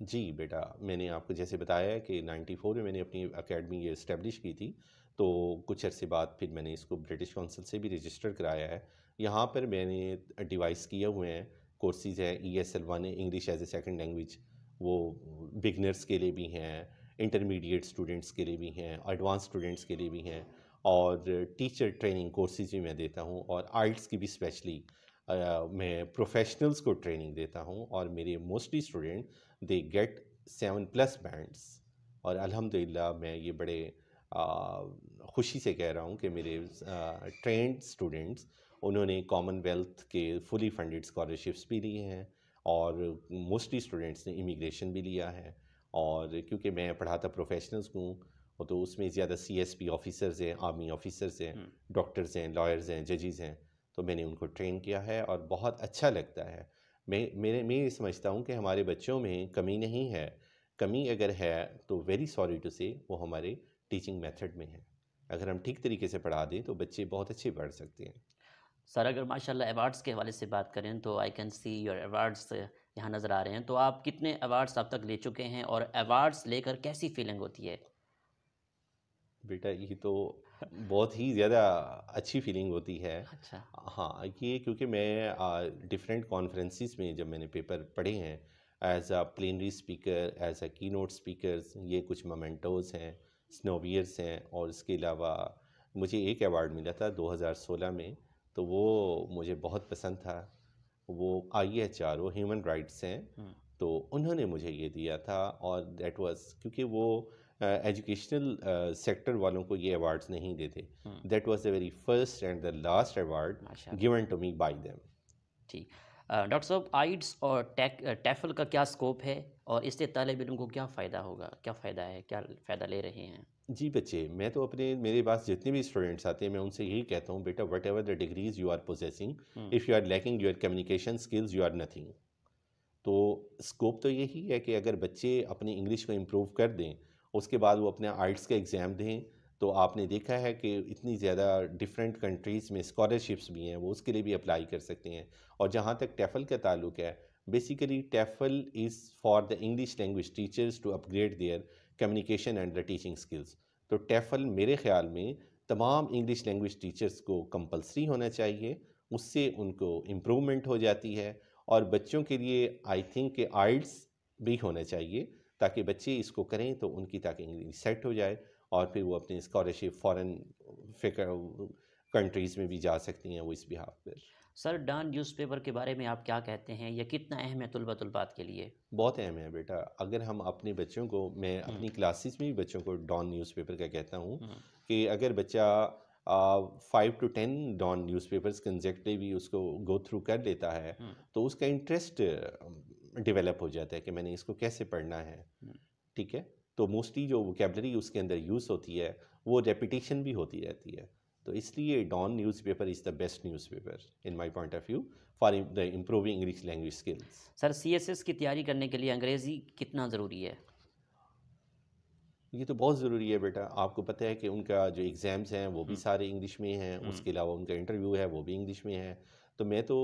جی بیٹا، میں نے آپ کو جیسے بتایا ہے کہ 94 میں میں نے اپنی اکیڈمی یہ اسٹیبلش کی تھی، تو کچھ عرصے بعد پھر میں نے اس کو برٹش کونسل سے بھی رجسٹر کرایا ہے۔ یہاں پر میں نے ڈیوائس کیے ہوئے ہیں، کورسز ہیں ESL1 English as a second language, وہ بگنرس کے لیے بھی ہیں، انٹرمیڈیٹ اسٹوڈنٹس کے لیے بھی ہیں، ایڈوانس اسٹوڈنٹس کے لیے بھی ہیں، اور ٹیچر ٹریننگ کورسز بھی میں دیتا ہوں، اور آئلٹس کی بھی اسپیشلی میں پروفیشنلز کو ٹریننگ دیتا ہوں، اور میرے mostly student they get 7+ bands, اور الحمدللہ میں یہ بڑے خوشی سے کہہ رہا ہوں کہ میرے ٹرینڈ اسٹوڈنٹس انہوں نے کامن ویلتھ کے فلی فنڈڈ اسکالرشپس بھی لیے ہیں، اور موسٹلی اسٹوڈنٹس نے امیگریشن بھی لیا ہے، اور کیونکہ میں پڑھاتا پروفیشنلز کو ہوں تو اس میں زیادہ CSP آفیسرز ہیں، آرمی آفیسرز ہیں، ڈاکٹرز ہیں، لائرز ہیں، ججز ہیں، تو میں نے ان کو ٹرین کیا ہے اور بہت اچھا لگتا ہے۔ میں یہ سمجھتا ہوں کہ ہمارے بچوں میں کمی نہیں ہے، کمی اگر ہے تو ویری سوری ٹو سے وہ ہمارے ٹیچنگ میتھڈ میں ہے۔ اگر ہم ٹھیک طریقے سے پڑھا دیں تو بچے بہت اچھے پڑھ سکتے ہیں۔ سر اگر ماشاءاللہ ایوارڈز کے حوالے سے بات کریں تو I can see your awards یہاں نظر آ رہے ہیں، تو آپ کتنے ایوارڈز اب تک لے چکے ہیں اور ایوارڈز لے کر کیسی فیلنگ ہوتی ہے؟ بیٹا یہ تو بہت ہی زیادہ اچھی فیلنگ ہوتی ہے۔ اچھا، ہاں، یہ کیونکہ میں ڈفرینٹ کانفرنسز میں جب میں نے پیپر پڑھے ہیں as a plenary speaker, as a کی نوٹ اسپیکرز، یہ کچھ مومنٹوز ہیں، سنوویئرس ہیں، اور اس کے علاوہ مجھے ایک ایوارڈ ملا تھا 2016 میں، تو وہ مجھے بہت پسند تھا۔ وہ IHR، وہ ہیومن رائٹس ہیں، تو انہوں نے مجھے یہ دیا تھا، اور دیٹ واز کیونکہ وہ ایجوکیشنل سیکٹر والوں کو یہ ایوارڈز نہیں دیتے، that was the very first and the last award ماشاء اللہ، given to me by them. ٹھیک۔ ڈاکٹر صاحب، آئٹس اور ٹیفل کا کیا اسکوپ ہے اور اس سے طالب علم کو کیا فائدہ ہوگا، کیا فائدہ ہے، کیا فائدہ لے رہے ہیں؟ جی بچے، میں تو میرے پاس جتنے بھی اسٹوڈنٹس آتے ہیں میں ان سے یہی کہتا ہوں، بیٹا whatever the degrees you are possessing, if you are lacking your communication skills you are nothing. تو اسکوپ تو یہی ہے کہ اگر بچے اپنی انگلش کو امپروو کر دیں، اس کے بعد وہ اپنے آئلٹس کا ایگزام دیں، تو آپ نے دیکھا ہے کہ اتنی زیادہ ڈفرینٹ کنٹریز میں اسکالرشپس بھی ہیں، وہ اس کے لیے بھی اپلائی کر سکتے ہیں۔ اور جہاں تک ٹیفل کا تعلق ہے، basically TEFL is for the English language teachers to upgrade their communication and the teaching skills. تو ٹیفل میرے خیال میں تمام انگلش لینگویج ٹیچرز کو کمپلسری ہونا چاہیے، اس سے ان کو امپرومنٹ ہو جاتی ہے۔ اور بچوں کے لیے آئی تھنک کہ آئلٹس بھی ہونا چاہیے، تاکہ بچے اس کو کریں تو ان کی تاکہ انگلش سیٹ ہو جائے، اور پھر وہ اپنے اسکالرشپ فارن کنٹریز میں بھی جا سکتی ہیں وہ اس بہاف پر۔ سر، ڈان نیوز پیپر کے بارے میں آپ کیا کہتے ہیں؟ یہ کتنا اہم ہے طلبات کے لیے؟ بہت اہم ہے بیٹا، اگر ہم اپنے بچوں کو، میں اپنی کلاسز میں بھی بچوں کو ڈان نیوز پیپر کا کہتا ہوں کہ اگر بچہ 5 to 10 ڈان نیوز پیپرز کنزیکٹیولی اس کو گو تھرو کر لیتا ہے تو اس کا انٹرسٹ ڈیولپ ہو جاتا ہے کہ میں نے اس کو کیسے پڑھنا ہے، ٹھیک ہے؟ تو موسٹلی جو ووکیبلری اس کے اندر یوز ہوتی ہے وہ ریپیٹیشن بھی ہوتی رہتی ہے، تو اس لیے Dawn newspaper is the best newspaper in my point of view for the improving English language skills. Sir, CSS کی تیاری کرنے کے لیے انگریزی کتنا ضروری ہے؟ یہ تو بہت ضروری ہے بیٹا، آپ کو پتہ ہے کہ ان کا جو ایگزامز ہیں وہ بھی سارے انگلش میں ہیں، اس کے علاوہ ان کا انٹرویو ہے وہ بھی انگلش میں ہے۔ تو میں تو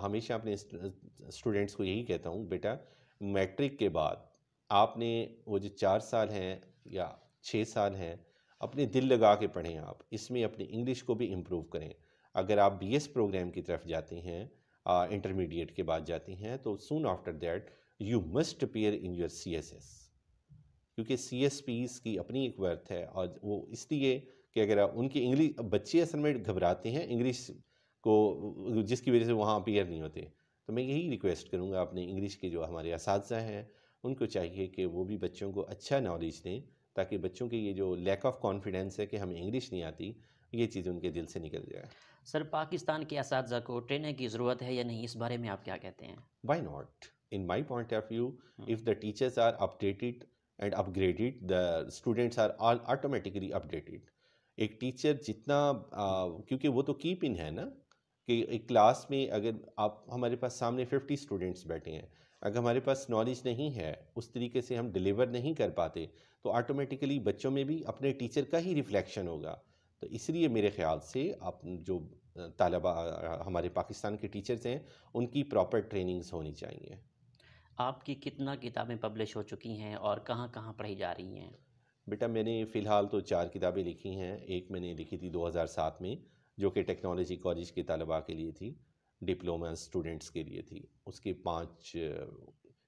ہمیشہ اپنے اسٹوڈنٹس کو یہی کہتا ہوں، بیٹا میٹرک کے بعد آپ نے وہ جو 4 سال ہیں یا 6 سال ہیں اپنے دل لگا کے پڑھیں، آپ اس میں اپنی انگلش کو بھی امپروو کریں۔ اگر آپ BS پروگرام کی طرف جاتے ہیں، انٹرمیڈیٹ کے بعد جاتے ہیں، تو soon after that you must appear in your CSS، کیونکہ CSPs کی اپنی ایک ورتھ ہے، اور وہ اس لیے کہ اگر ان کی انگلش، بچے اصل میں گھبراتے ہیں انگلش کو، جس کی وجہ سے وہاں اپیئر نہیں ہوتے۔ تو میں یہی ریکویسٹ کروں گا اپنے انگلش کے جو ہمارے اساتذہ ہیں ان کو چاہیے کہ وہ بھی بچوں کو اچھا نالج دیں، تاکہ بچوں کے یہ جو لیک آف کانفیڈنس ہے کہ ہمیں انگلش نہیں آتی، یہ چیز ان کے دل سے نکل جائے۔ سر، پاکستان کے اساتذہ کو ٹریننگ کی ضرورت ہے یا نہیں، اس بارے میں آپ کیا کہتے ہیں؟ Why not? In my point of view, if the teachers are updated and upgraded, the students are all automatically updated. ایک ٹیچر جتنا کیونکہ وہ تو کیپ ان ہے نا، کہ ایک کلاس میں اگر آپ، ہمارے پاس سامنے 50 اسٹوڈنٹس بیٹھے ہیں، اگر ہمارے پاس نالج نہیں ہے، اس طریقے سے ہم ڈلیور نہیں کر پاتے، تو آٹومیٹیکلی بچوں میں بھی اپنے ٹیچر کا ہی ریفلیکشن ہوگا۔ تو اس لیے میرے خیال سے آپ جو طالبہ ہمارے پاکستان کے ٹیچرز ہیں ان کی پراپر ٹریننگز ہونی چاہیے۔ آپ کی کتنا کتابیں پبلش ہو چکی ہیں اور کہاں کہاں پڑھی جا رہی ہیں؟ بیٹا میں نے فی الحال تو 4 کتابیں لکھی ہیں. ایک میں نے لکھی تھی 2007 میں، جو کہ ٹیکنالوجی کالج کے طلباء کے لیے تھی، ڈپلوما اسٹوڈنٹس کے لیے تھی. اس کے 5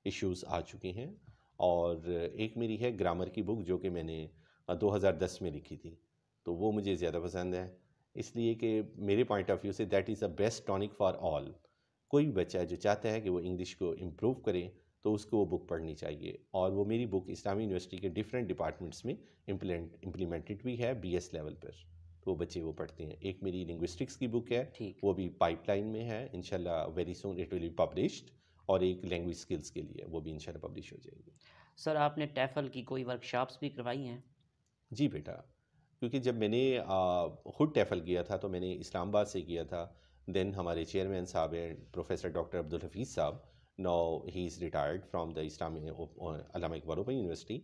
ایشوز آ چکے ہیں. اور ایک میری ہے گرامر کی بک، جو کہ میں نے 2010 میں لکھی تھی. تو وہ مجھے زیادہ پسند ہے، اس لیے کہ میرے پوائنٹ آف ویو سے that is the best tonic for all. کوئی بچہ جو چاہتا ہے کہ وہ انگلش کو امپروو کرے تو اس کو وہ بک پڑھنی چاہیے. اور وہ میری بک اسلامی یونیورسٹی کے ڈیفرنٹ ڈپارٹمنٹس میں امپلیمنٹڈ بھی ہے BS لیول پر، تو وہ بچے وہ پڑھتے ہیں. ایک میری لنگوسٹکس کی بک ہے، ٹھیک. وہ بھی پائپ لائن میں ہے، انشاءاللہ very soon it will be published. اور ایک لینگویج سکلز کے لیے، وہ بھی انشاءاللہ پبلش ہو جائے گی. سر آپ نے ٹیفل کی کوئی ورکشاپس بھی کروائی ہیں؟ جی بیٹا، کیونکہ جب میں نے خود ٹیفل کیا تھا تو میں نے اسلام آباد سے کیا تھا. دین ہمارے چیئرمین صاحب ہیں پروفیسر ڈاکٹر عبدالحفیظ صاحب، now he is retired from the اسلامی علامہ اقبال اوپن یونیورسٹی.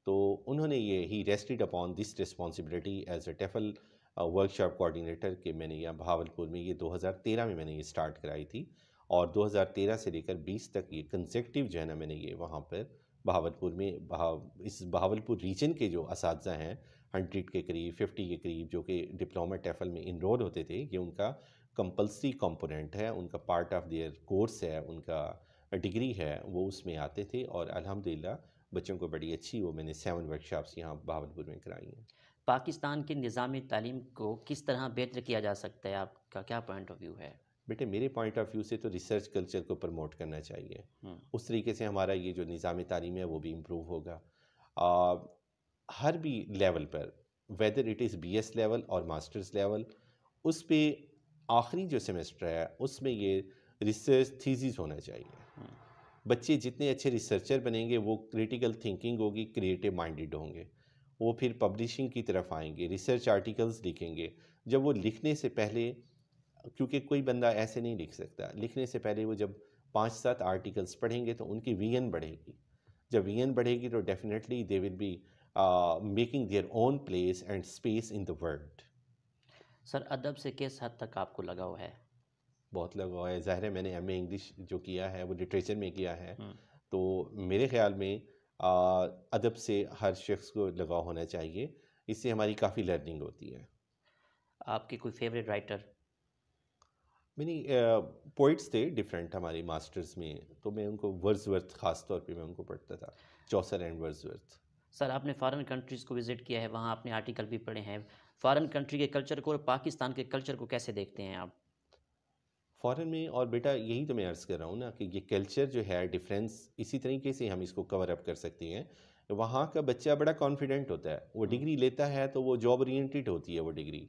تو انہوں نے he rested upon this responsibility as a TEFL workshop coordinator کہ میں نے یہاں بہاولپور میں 2013 میں نے یہ اسٹارٹ کرائی تھی. اور 2013 سے لے کر 20 تک یہ کنسیکٹیو جو ہے نا، میں نے یہ وہاں پر بہاولپور میں اس بہاولپور ریجن کے جو اساتذہ ہیں 100 کے قریب 50 کے قریب، جو کہ ڈپلوما ٹیفل میں انرول ہوتے تھے، یہ ان کا کمپلسری کمپوننٹ ہے، ان کا پارٹ آف دیئر کورس ہے، ان کا ڈگری ہے، وہ اس میں آتے تھے. اور الحمدللہ بچوں کو بڑی اچھی وہ میں نے 7 ورکشاپس یہاں بہاولپور میں کرائی ہیں. پاکستان کے نظام تعلیم کو کس طرح بہتر کیا جا سکتا ہے؟ آپ کا کیا پوائنٹ آف ویو ہے؟ بیٹے میرے پوائنٹ آف ویو سے تو ریسرچ کلچر کو پروموٹ کرنا چاہیے. اس طریقے سے ہمارا یہ جو نظام تعلیم ہے وہ بھی امپروو ہوگا. ہر بھی level per, whether it is BS level اور ماسٹرز لیول، اس پہ آخری جو سیمسٹر ہے اس میں یہ ریسرچ تھیسز ہونا چاہیے. بچے جتنے اچھے ریسرچر بنیں گے، وہ کریٹیکل تھنکنگ ہوگی، کریٹیو مائنڈیڈ ہوں گے، وہ پھر پبلشنگ کی طرف آئیں گے، ریسرچ آرٹیکلز لکھیں گے. جب وہ لکھنے سے پہلے، کیونکہ کوئی بندہ ایسے نہیں لکھ سکتا، لکھنے سے پہلے وہ جب 5-7 آرٹیکلز پڑھیں گے تو ان کی ویژن بڑھے گی. جب ویژن بڑھے گی تو definitely they will be making their own place and space in the world. Sir ادب سے کس حد تک آپ کو لگاؤ ہے؟ بہت لگاؤ ہے. ظاہر ہے میں نے MA انگلش جو کیا ہے وہ لٹریچر میں کیا ہے، تو میرے خیال میں ادب سے ہر شخص کو لگاؤ ہونا چاہیے. اس سے ہماری کافی لرننگ ہوتی ہے. آپ کے کوئی فیوریٹ رائٹر؟ میں نے پوئٹس تھے ڈفرینٹ ہمارے ماسٹرز میں، تو میں ان کو ورڈزورتھ خاص طور پہ میں ان کو پڑھتا تھا، چوسر اینڈ ورڈزورتھ. سر آپ نے فارن کنٹریز کو وزٹ کیا ہے، وہاں آپ نے آرٹیکل بھی پڑھے ہیں. فارن کنٹری کے کلچر کو اور پاکستان کے کلچر کو کیسے دیکھتے ہیں آپ؟ فارن میں، اور بیٹا یہی تو میں عرض کر رہا ہوں نا کہ یہ کلچر جو ہے ڈفرینس، اسی طریقے سے ہم اس کو کور اپ کر سکتے ہیں. وہاں کا بچہ بڑا کانفیڈنٹ ہوتا ہے، وہ ڈگری لیتا ہے تو وہ جاب اورینٹڈ ہوتی ہے وہ ڈگری.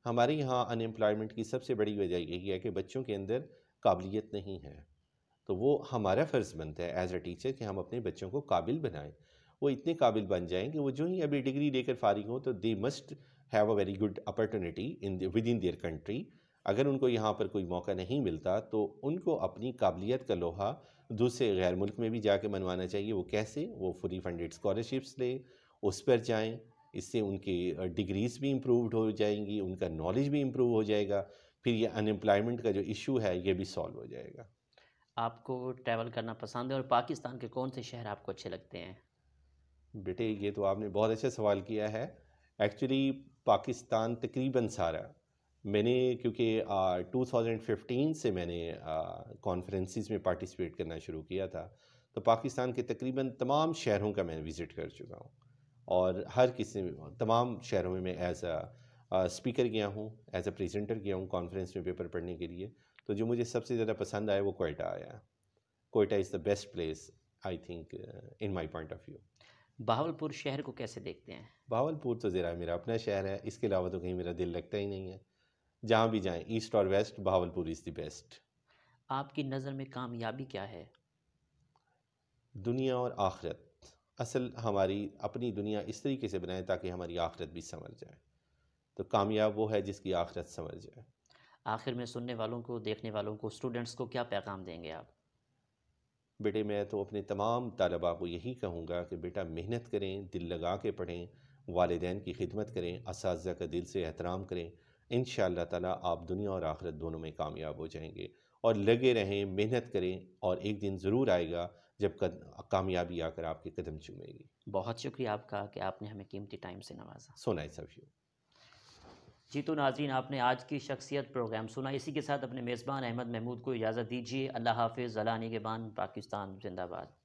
ہمارے یہاں ان امپلائمنٹ کی سب سے بڑی وجہ یہی ہے کہ بچوں کے اندر قابلیت نہیں ہے. تو وہ ہمارا فرض بنتا ہے ایز اے ٹیچر کہ ہم اپنے بچوں کو قابل بنائیں. وہ اتنے قابل بن جائیں کہ وہ جو ہی ابھی ڈگری لے کر فارغ ہوں تو they must have a very good opportunity within their country. اگر ان کو یہاں پر کوئی موقع نہیں ملتا تو ان کو اپنی قابلیت کا لوہا دوسرے غیر ملک میں بھی جا کے منوانا چاہیے. وہ کیسے؟ وہ فلی فنڈیڈ اسکالرشپس لیں، اس پر جائیں. اس سے ان کی ڈگریز بھی امپرووڈ ہو جائیں گی، ان کا نالج بھی امپروو ہو جائے گا. پھر یہ ان امپلائمنٹ کا جو ایشو ہے یہ بھی سالو ہو جائے گا. آپ کو ٹریول کرنا پسند ہے، اور پاکستان کے کون سے شہر آپ کو اچھے لگتے ہیں؟ بیٹے یہ تو آپ نے بہت اچھا سوال کیا ہے. ایکچولی پاکستان تقریباً سارا میں نے، کیونکہ 2015 سے میں نے کانفرنسز میں پارٹیسپیٹ کرنا شروع کیا تھا، تو پاکستان کے تقریباً تمام شہروں کا میں وزٹ کر چکا ہوں. اور ہر کسی تمام شہروں میں ایز اے اسپیکر گیا ہوں، ایز اے پریزنٹر گیا ہوں کانفرنس میں پیپر پڑھنے کے لیے. تو جو مجھے سب سے زیادہ پسند آیا وہ کوئٹہ آیا. Quetta is the best place I think in my point of view. Bahawalpur شہر کو کیسے دیکھتے ہیں؟ بہاولپور تو ذرا میرا اپنا شہر ہے، اس کے علاوہ تو کہیں میرا دل لگتا ہی نہیں ہے. جہاں بھی جائیں، ایسٹ اور west, Bahawalpur is the best. آپ کی نظر میں کامیابی کیا ہے؟ دنیا اور آخرت. اصل ہماری اپنی دنیا اس طریقے سے بنائیں تاکہ ہماری آخرت بھی سنور جائے. تو کامیاب وہ ہے جس کی آخرت سنور جائے. آخر میں سننے والوں کو، دیکھنے والوں کو، اسٹوڈنٹس کو کیا پیغام دیں گے آپ؟ بیٹے میں تو اپنے تمام طلباء کو یہی کہوں گا کہ بیٹا محنت کریں، دل لگا کے پڑھیں، والدین کی خدمت کریں، اساتذہ کا دل سے احترام کریں. انشاءاللہ تعالیٰ آپ دنیا اور آخرت دونوں میں کامیاب ہو جائیں گے. اور لگے رہیں، محنت کریں، اور ایک دن ضرور آئے گا جب کامیابی آ کر آپ کے قدم چومے گی. بہت شکریہ آپ کا کہ آپ نے ہمیں قیمتی ٹائم سے نوازا. So nice of you. جی تو ناظرین، آپ نے آج کی شخصیت پروگرام سنا. اسی کے ساتھ اپنے میزبان احمد محمود کو اجازت دیجیے. اللہ حافظ. اعلیٰ نگہبان. پاکستان زندہ باد.